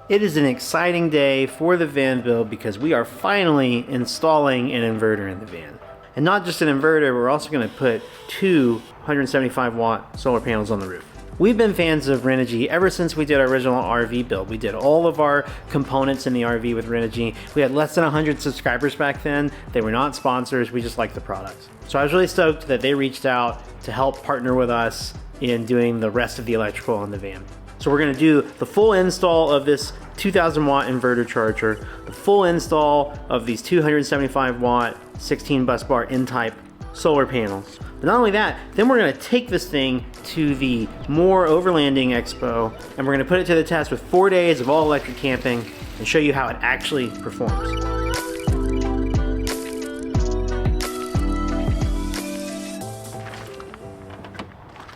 It is an exciting day for the van build because we are finally installing an inverter in the van. And not just an inverter, we're also going to put two 175 watt solar panels on the roof. We've been fans of Renogy ever since we did our original RV build. We did all of our components in the RV with Renogy. We had less than 100 subscribers back then. They were not sponsors, we just liked the products. So I was really stoked that they reached out to help partner with us in doing the rest of the electrical on the van. So we're gonna do the full install of this 2000 watt inverter charger, the full install of these 275 watt 16 bus bar N-type solar panels. But not only that, then we're gonna take this thing to the Moore Overlanding Expo and we're gonna put it to the test with 4 days of all electric camping and show you how it actually performs.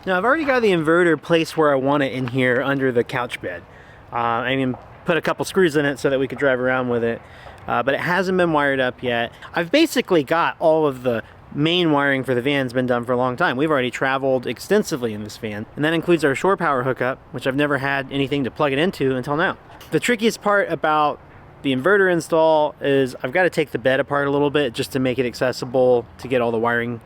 Now I've already got the inverter placed where I want it in here under the couch bed. I even put a couple screws in it so that we could drive around with it, but it hasn't been wired up yet. I've basically got all of the main wiring for the van's been done for a long time. We've already traveled extensively in this van, and that includes our shore power hookup, which I've never had anything to plug it into until now. The trickiest part about the inverter install is I've got to take the bed apart a little bit just to make it accessible to get all the wiring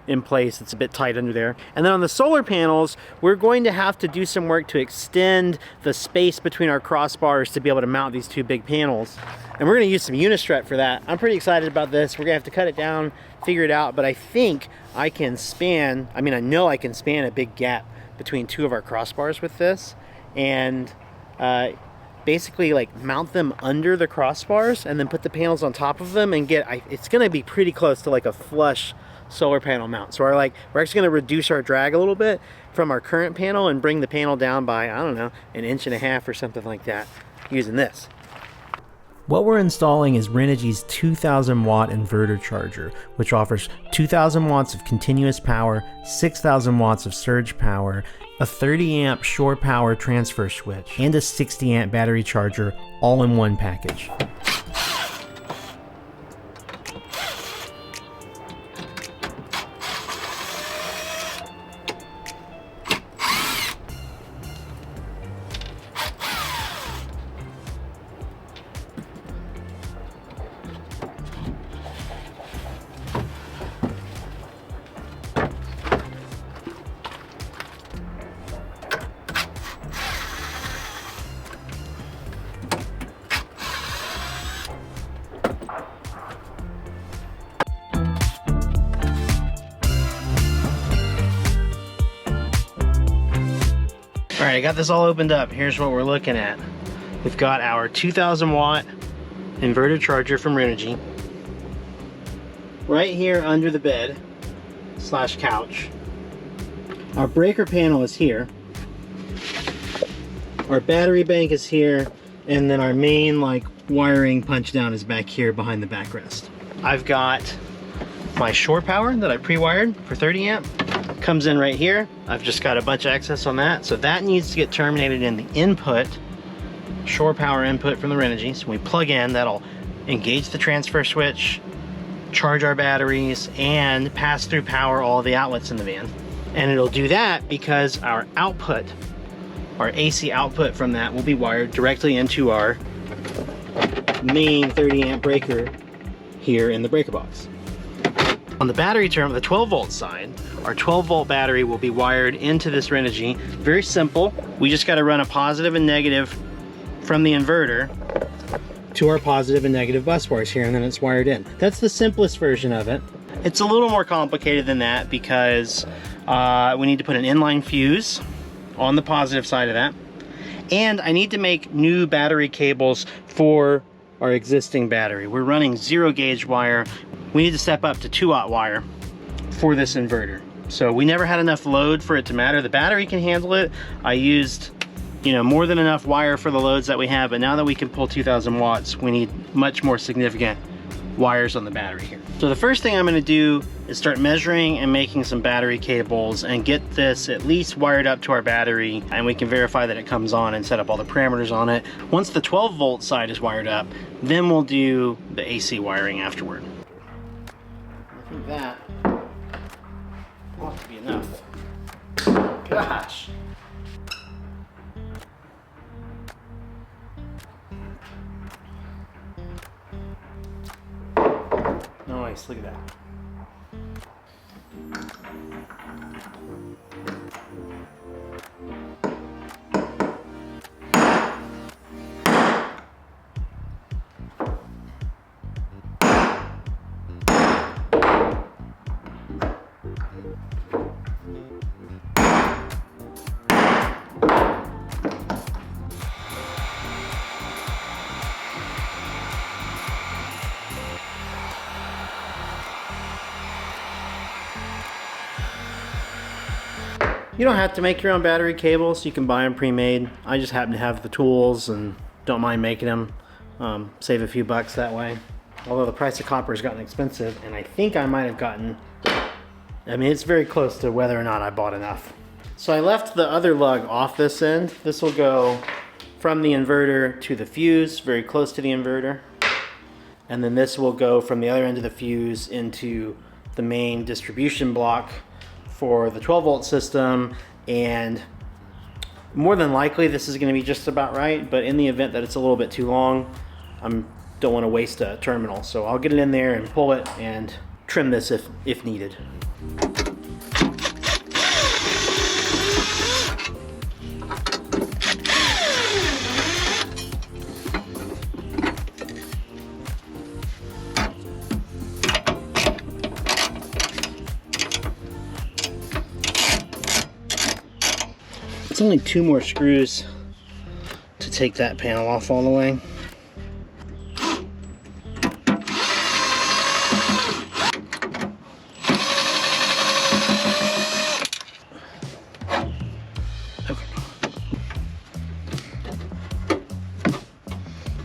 in place. It's a bit tight under there. And then on the solar panels, we're going to have to do some work to extend the space between our crossbars to be able to mount these two big panels. And we're gonna use some unistrut for that. I'm pretty excited about this. We're gonna have to cut it down, figure it out, but I think I can span, I know I can span a big gap between two of our crossbars with this, and basically like mount them under the crossbars and then put the panels on top of them and it's gonna be pretty close to like a flush solar panel mount. So we're actually going to reduce our drag a little bit from our current panel and bring the panel down by, I don't know, 1.5 inches or something like that using this. What we're installing is Renogy's 2000 watt inverter charger, which offers 2000 watts of continuous power, 6000 watts of surge power, a 30 amp shore power transfer switch, and a 60 amp battery charger all in one package. All right, I got this all opened up. Here's what we're looking at. We've got our 2000 watt inverter charger from Renogy right here under the bed / couch. Our breaker panel is here. Our battery bank is here, and then our main wiring punch down is back here behind the backrest. I've got my shore power that I pre-wired for 30 amp. Comes in right here. I've just got a bunch of excess on that, so that needs to get terminated in the input, shore power input from the Renogy. So when we plug in, that'll engage the transfer switch, charge our batteries, and pass through power all of the outlets in the van. And it'll do that because our output, our AC output from that will be wired directly into our main 30 amp breaker here in the breaker box. On the battery terminal, the 12 volt side, our 12 volt battery will be wired into this Renogy. Very simple. We just got to run a positive and negative from the inverter to our positive and negative bus bars here, and then it's wired in. That's the simplest version of it. It's a little more complicated than that because we need to put an inline fuse on the positive side of that. And I need to make new battery cables for our existing battery. We're running 0 gauge wire. We need to step up to 2-aught wire for this inverter. So we never had enough load for it to matter. The battery can handle it. I used, more than enough wire for the loads that we have, but now that we can pull 2000 watts, we need much more significant wires on the battery here. So the first thing I'm gonna do is start measuring and making some battery cables and get this at least wired up to our battery, and we can verify that it comes on and set up all the parameters on it. Once the 12 volt side is wired up, then we'll do the AC wiring afterward. I think that ought to be enough. Gosh. nice, look at that. You don't have to make your own battery cables, you can buy them pre-made. I just happen to have the tools and don't mind making them. Save a few bucks that way. Although the price of copper has gotten expensive, and I think I might have gotten, I mean, it's very close to whether or not I bought enough. So I left the other lug off this end. This will go from the inverter to the fuse, very close to the inverter. And then this will go from the other end of the fuse into the main distribution block for the 12 volt system, and more than likely this is going to be just about right, but in the event that it's a little bit too long, I don't want to waste a terminal, so I'll get it in there and pull it and trim this if needed. It's only 2 more screws to take that panel off all the way. Okay.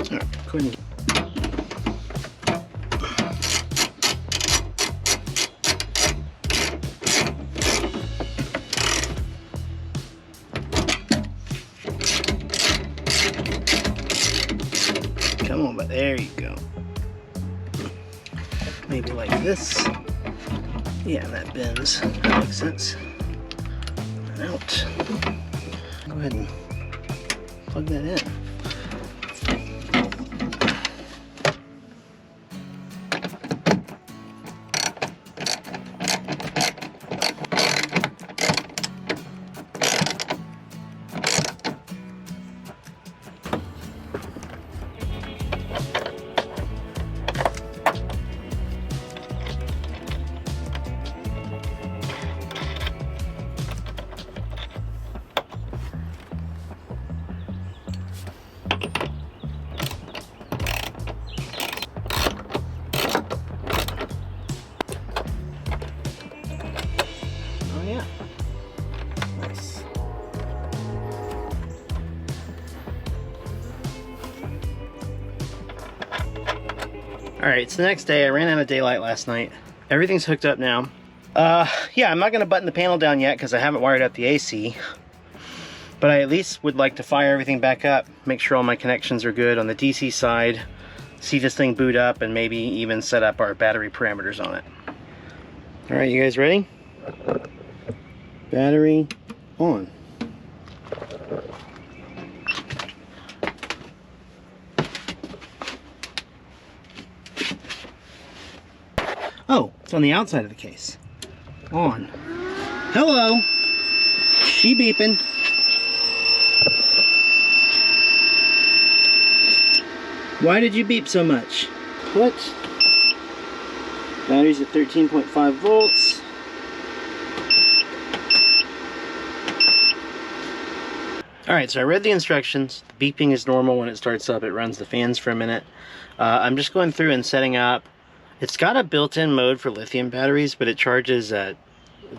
All right, go ahead and come on, but there you go. Maybe like this. Yeah, that bends. That makes sense. And out. Go ahead and plug that in. Alright, it's the next day. I ran out of daylight last night. Everything's hooked up now. Yeah, I'm not going to button the panel down yet because I haven't wired up the AC. But I at least would like to fire everything back up, make sure all my connections are good on the DC side, see this thing boot up, and maybe even set up our battery parameters on it. Alright, you guys ready? Battery on. Oh, it's on the outside of the case. On. Hello! She beeping. Why did you beep so much? What? Battery's at 13.5 volts. Alright, so I read the instructions. The beeping is normal when it starts up. It runs the fans for a minute. I'm just going through and setting up. It's got a built-in mode for lithium batteries, but it charges at,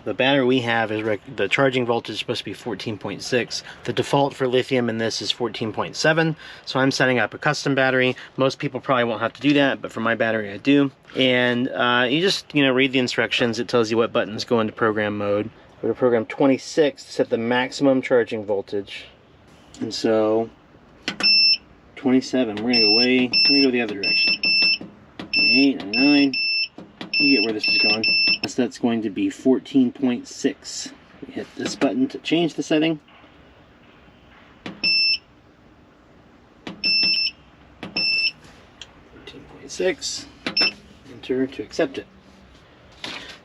the battery we have is, the charging voltage is supposed to be 14.6. The default for lithium in this is 14.7, so I'm setting up a custom battery. Most people probably won't have to do that, but for my battery I do. And you just, read the instructions. It tells you what buttons go into program mode. Go to program 26 to set the maximum charging voltage. And so, 27, we're gonna go the other direction. 98, 99, you get where this is going. So that's going to be 14.6. We hit this button to change the setting. 14.6. And enter to accept it.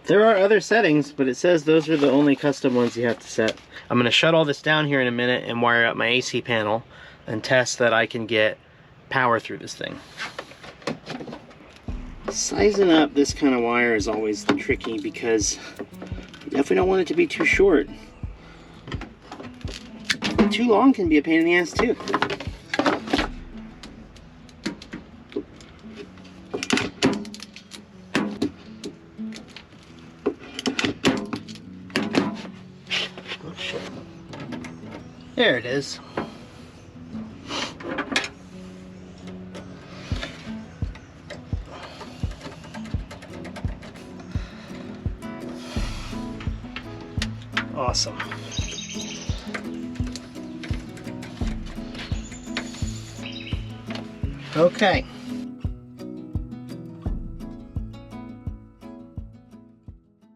There are other settings, but it says those are the only custom ones you have to set. I'm going to shut all this down here in a minute and wire up my AC panel and test that I can get power through this thing. Sizing up this kind of wire is always tricky because you definitely don't want it to be too short. Too long can be a pain in the ass too. Oh shit. There it is. Awesome. Okay.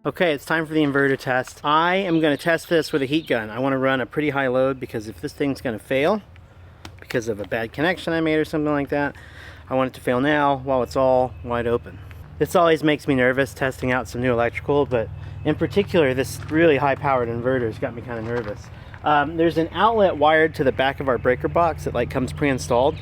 Okay, it's time for the inverter test. I am going to test this with a heat gun. I want to run a pretty high load because if this thing's going to fail because of a bad connection I made or something like that, I want it to fail now while it's all wide open. This always makes me nervous testing out some new electrical, but in particular this really high powered inverter has got me kind of nervous. There's an outlet wired to the back of our breaker box that like comes pre-installed,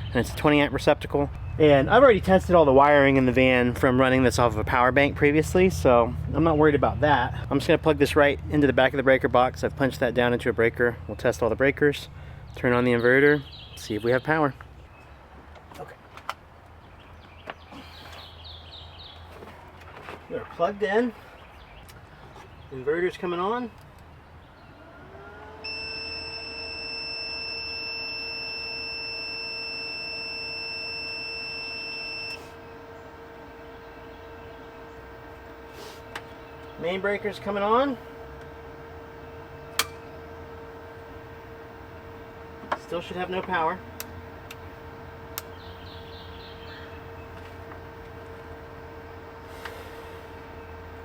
and it's a 20 amp receptacle. And I've already tested all the wiring in the van from running this off of a power bank previously, so I'm not worried about that. I'm just going to plug this right into the back of the breaker box. I've punched that down into a breaker. We'll test all the breakers, turn on the inverter, see if we have power. Okay. We're plugged in. Inverter's coming on. Main breaker's coming on. Still should have no power.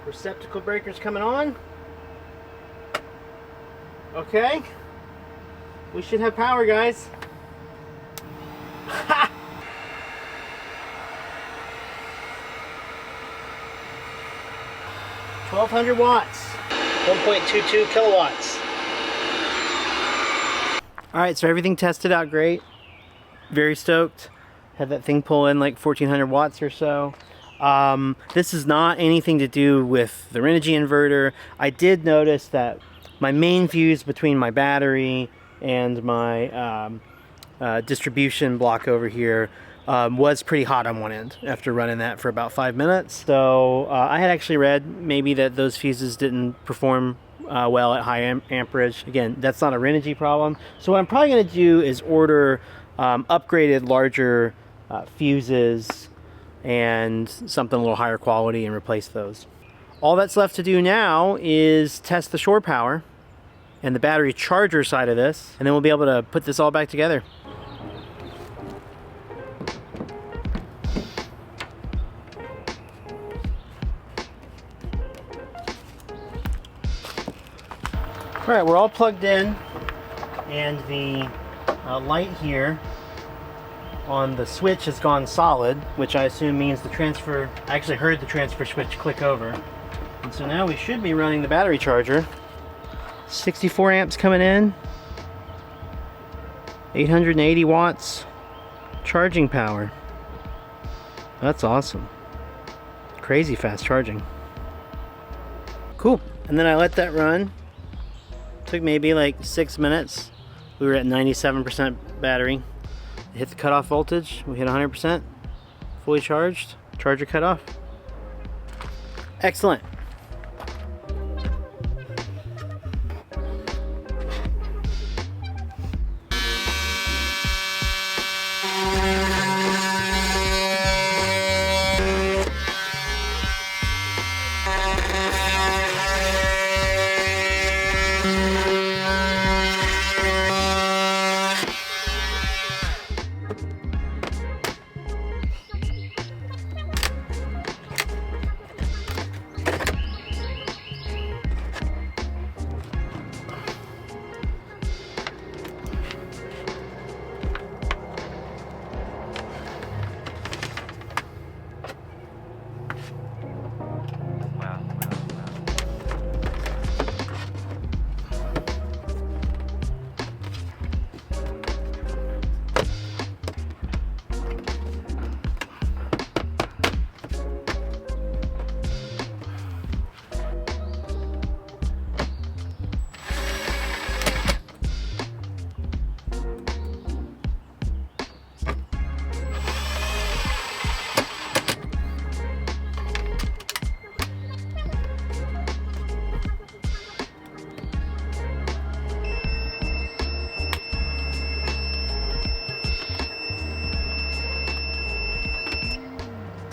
Receptacle breaker's coming on. Okay. We should have power, guys. 1200 watts, 1.22 kilowatts. All right, so everything tested out great. Very stoked. Had that thing pull in like 1400 watts or so. This is not anything to do with the Renogy inverter. I did notice that my main fuse between my battery and my distribution block over here was pretty hot on one end after running that for about 5 minutes. So I had actually read maybe that those fuses didn't perform well at high amperage. Again, that's not a Renogy problem. So what I'm probably going to do is order upgraded larger fuses and something a little higher quality and replace those. All that's left to do now is test the shore power and the battery charger side of this, and then we'll be able to put this all back together. All right, we're all plugged in, and the light here on the switch has gone solid, which I assume means the transfer, I actually heard the transfer switch click over. And so now we should be running the battery charger. 64 amps coming in, 880 watts charging power. That's awesome. Crazy fast charging. Cool. And then I let that run. Took maybe like 6 minutes. We were at 97% battery. Hit the cutoff voltage. We hit 100%. Fully charged. Charger cut off. Excellent.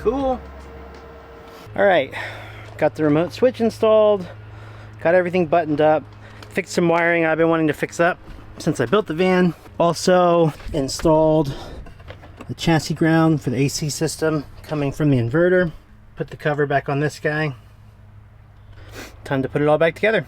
cool. All right, got the remote switch installed, got everything buttoned up, fixed some wiring I've been wanting to fix up since I built the van. Also installed the chassis ground for the AC system coming from the inverter. Put the cover back on this guy. Time to put it all back together.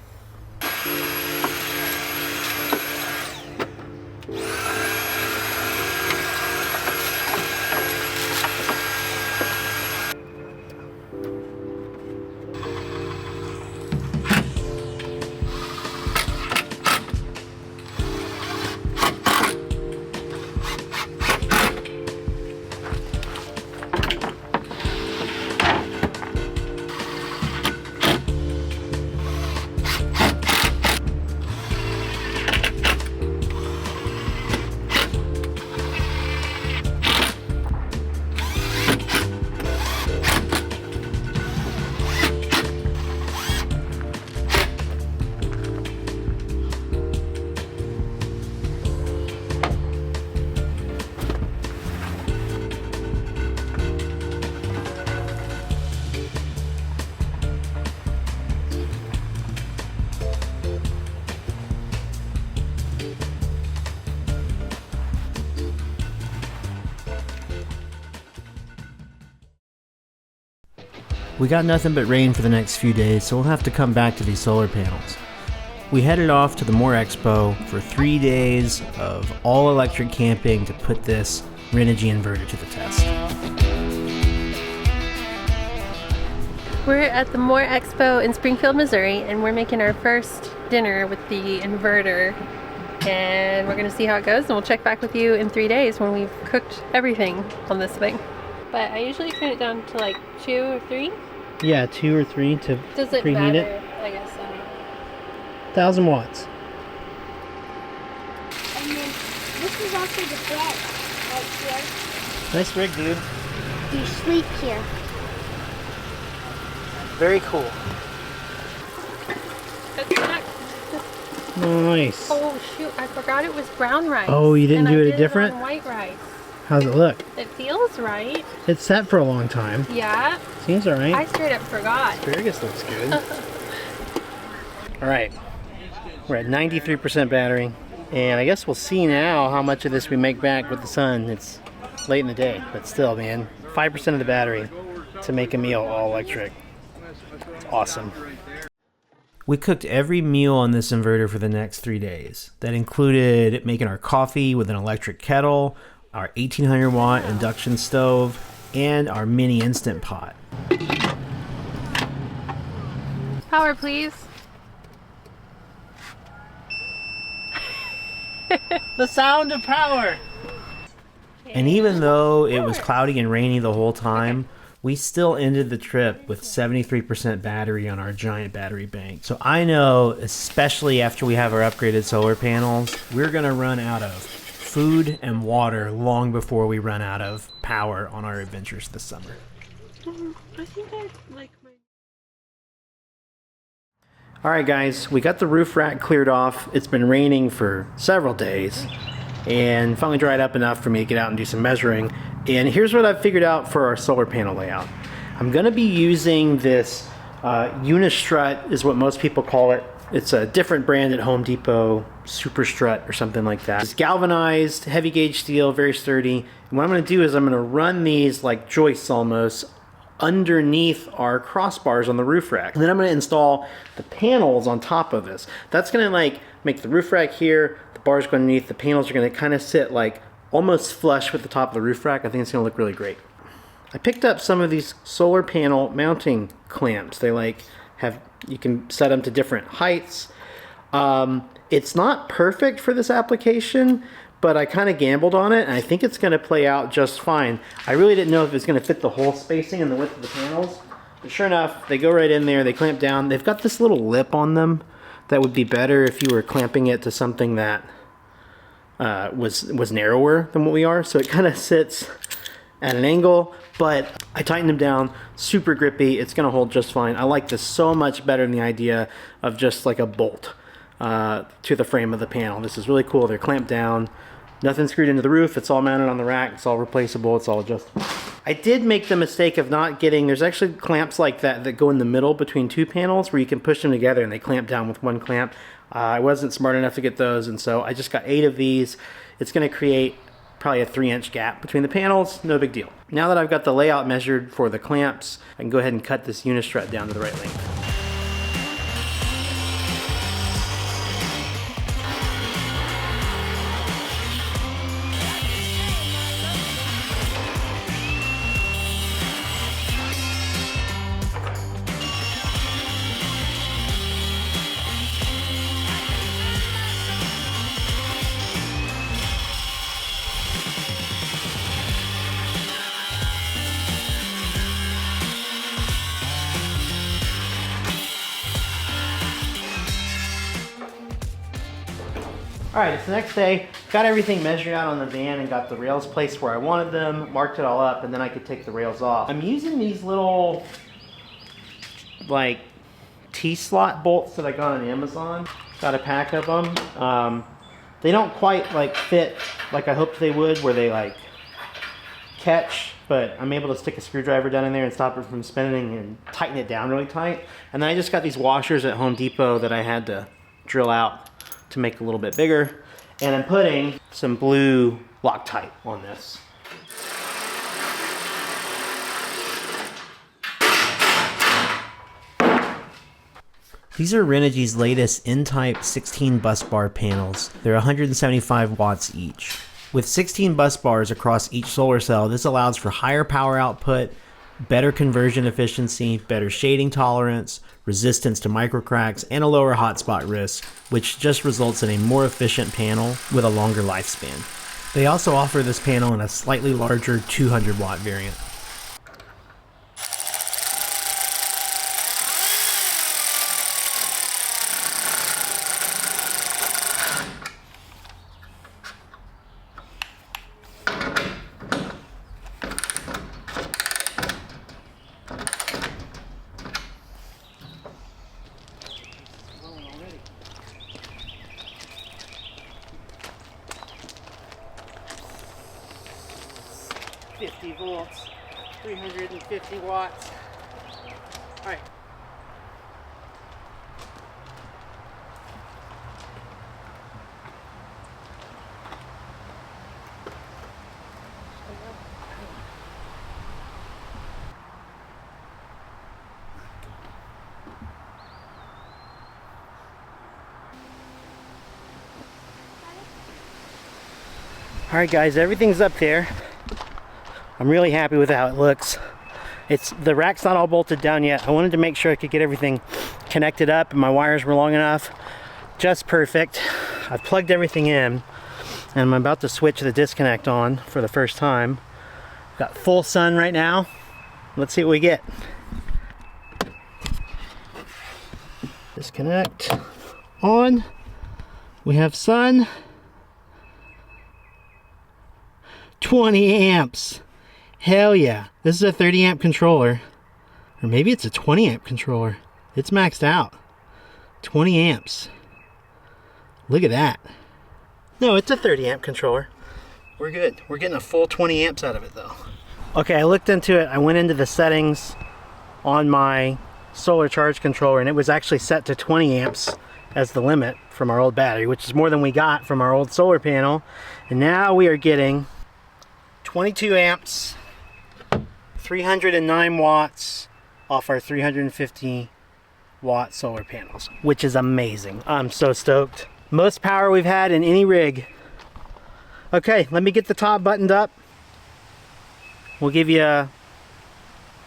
We got nothing but rain for the next few days, so we'll have to come back to these solar panels. We headed off to the More Expo for 3 days of all electric camping to put this Renogy inverter to the test. We're at the More Expo in Springfield, Missouri, and we're making our first dinner with the inverter. And we're gonna see how it goes, and we'll check back with you in 3 days when we've cooked everything on this thing. But I usually turn it down to like 2 or 3. Yeah, 2 or 3 to Does it preheat matter? it. I guess. 1,000 watts. And then this is also the bed right here. Nice rig, dude. You sleep here. Very cool. Nice. Oh shoot, I forgot it was brown rice. Oh, you didn't and do I it did different? on white rice. How's it look? It feels right. It's set for a long time. Yeah. Seems alright. I straight up forgot. Asparagus looks good. Alright. We're at 93% battery. And I guess we'll see now how much of this we make back with the sun. It's late in the day, but still, man. 5% of the battery to make a meal all electric. It's awesome. We cooked every meal on this inverter for the next 3 days. That included making our coffee with an electric kettle, our 1800 watt induction stove, and our mini Instant Pot. Power, please. The sound of power! And even though it was cloudy and rainy the whole time, we still ended the trip with 73% battery on our giant battery bank. So I know, especially after we have our upgraded solar panels, we're gonna run out of food and water long before we run out of power on our adventures this summer. I think I like my... Alright guys, we got the roof rack cleared off. It's been raining for several days and finally dried up enough for me to get out and do some measuring. And here's what I've figured out for our solar panel layout. I'm going to be using this Unistrut is what most people call it. It's a different brand at Home Depot, Super Strut or something like that. It's galvanized, heavy gauge steel, very sturdy. And what I'm going to do is I'm going to run these like joists almost underneath our crossbars on the roof rack. And then I'm going to install the panels on top of this. That's going to like make the roof rack here, the bars go underneath, the panels are going to kind of sit like almost flush with the top of the roof rack. I think it's going to look really great. I picked up some of these solar panel mounting clamps. They like have, you can set them to different heights. It's not perfect for this application, but I kind of gambled on it and I think it's going to play out just fine. I really didn't know if it's going to fit the whole spacing and the width of the panels, but sure enough, they go right in there, they clamp down. They've got this little lip on them that would be better if you were clamping it to something that was narrower than what we are. So it kind of sits at an angle, but I tightened them down, super grippy. It's gonna hold just fine. I like this so much better than the idea of just like a bolt to the frame of the panel. This is really cool. They're clamped down, nothing screwed into the roof. It's all mounted on the rack. It's all replaceable. It's all adjustable. I did make the mistake of not getting, there's actually clamps like that that go in the middle between two panels where you can push them together and they clamp down with one clamp. I wasn't smart enough to get those, and so I just got 8 of these. It's going to create probably a 3-inch gap between the panels, no big deal. Now that I've got the layout measured for the clamps, I can go ahead and cut this unistrut down to the right length. All right, it's the next day. Got everything measured out on the van and got the rails placed where I wanted them, marked it all up, and then I could take the rails off. I'm using these little, like, T-slot bolts that I got on Amazon. Got a pack of them. They don't quite, like, fit like I hoped they would, where they, like, catch, but I'm able to stick a screwdriver down in there and stop it from spinning and tighten it down really tight. And then I just got these washers at Home Depot that I had to drill out to make a little bit bigger, and I'm putting some blue Loctite on this. These are Renogy's latest N-type 16 bus bar panels. They're 175 watts each. With 16 bus bars across each solar cell, this allows for higher power output, better conversion efficiency, better shading tolerance, resistance to microcracks, and a lower hotspot risk, which just results in a more efficient panel with a longer lifespan. They also offer this panel in a slightly larger 200 watt variant. Volts, 350 watts. All right. All right, guys, everything's up there. I'm really happy with how it looks. The rack's not all bolted down yet. I wanted to make sure I could get everything connected up and my wires were long enough. Just perfect. I've plugged everything in and I'm about to switch the disconnect on for the first time. Got full sun right now. Let's see what we get. Disconnect on. We have sun. 20 amps. Hell yeah. This is a 30 amp controller. Or maybe it's a 20 amp controller. It's maxed out. 20 amps. Look at that. No, it's a 30 amp controller. We're good. We're getting a full 20 amps out of it though. Okay, I looked into it. I went into the settings on my solar charge controller and it was actually set to 20 amps as the limit from our old battery, which is more than we got from our old solar panel. And now we are getting 22 amps, 309 watts off our 350 watt solar panels, which is amazing. I'm so stoked. Most power we've had in any rig. Okay, let me get the top buttoned up. We'll give you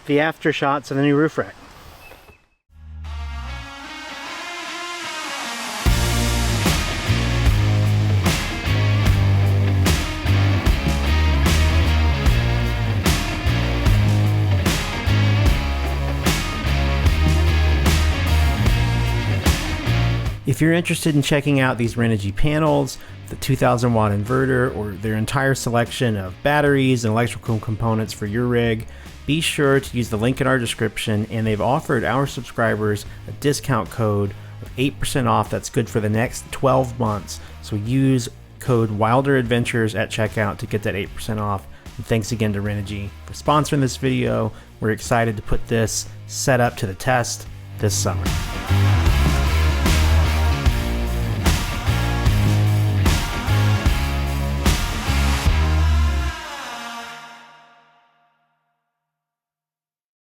the after shots of the new roof rack. If you're interested in checking out these Renogy panels, the 2000 watt inverter, or their entire selection of batteries and electrical components for your rig, be sure to use the link in our description, and they've offered our subscribers a discount code of 8% off that's good for the next 12 months. So use code Wilder Adventures at checkout to get that 8% off. And thanks again to Renogy for sponsoring this video. We're excited to put this setup to the test this summer.